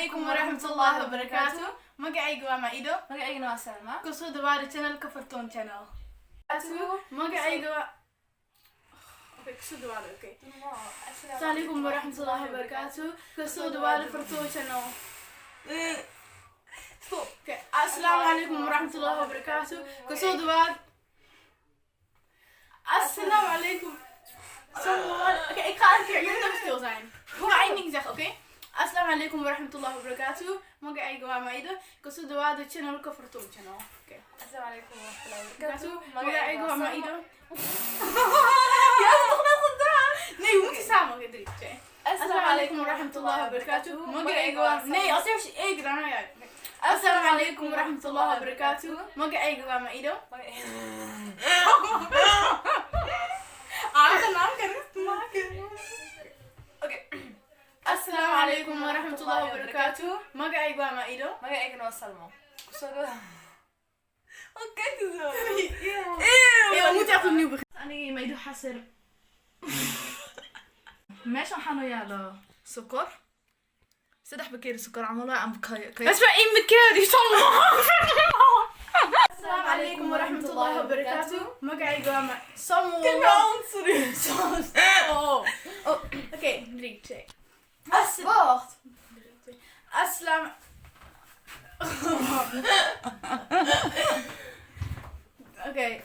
عليكم ورحمة الله وبركاته. Magacayga waa Maido. Magacayga waa Salma. Ku soo dhawaada channelka Fartuun channel. Magacayga waa Okay, ku soo dhawaada. Okay. Assalamu alaykum warahmatullahi wabarakatuh. Ku soo dhawaada Fartuun channel. Stop. Okay. Assalamu alaykum warahmatullahi wabarakatuh. Ku soo dhawaada. Assalamu alaykum. Okay, ik ga een keer. Jullie moeten stil zijn. Ik ga één ding zeggen, oké? Assalamu alaykum warahmatullahi wabarakatuh. Magacayga waa Maido. Ku soo dhawaada channelka Fartuun channel. Okay. Assalamu alaykum warahmatullahi wabarakatuh. Magacayga waa Maido. Je hebt het toch net gedaan? Nee, we moeten samen. Oké, 3, 2. Assalamu alaykum warahmatullahi wabarakatuh. Magacayga waa... Nee, als eerst ik, daarna jij. Assalamu alaykum warahmatullahi wabarakatuh. Magacayga waa Maido. Aange naam kan ik niet maken. Oké. Assalamu alaykum warahmatullahi wabarakatuh. Magacayga waa Maido. Magacayga waa Salma. Oh, kijk eens zo. Ja, we moeten echt opnieuw beginnen. Aniga Maido xasir. Meeshan waxaa noo yaalo sokor. 3 bakeeri sokor camal waa aan بس ما إيه مكاري صلى. السلام عليكم ورحمة الله وبركاته. Magacayga waa Samuel. Oké, 3, 2. Wacht. Assalamu. Oké.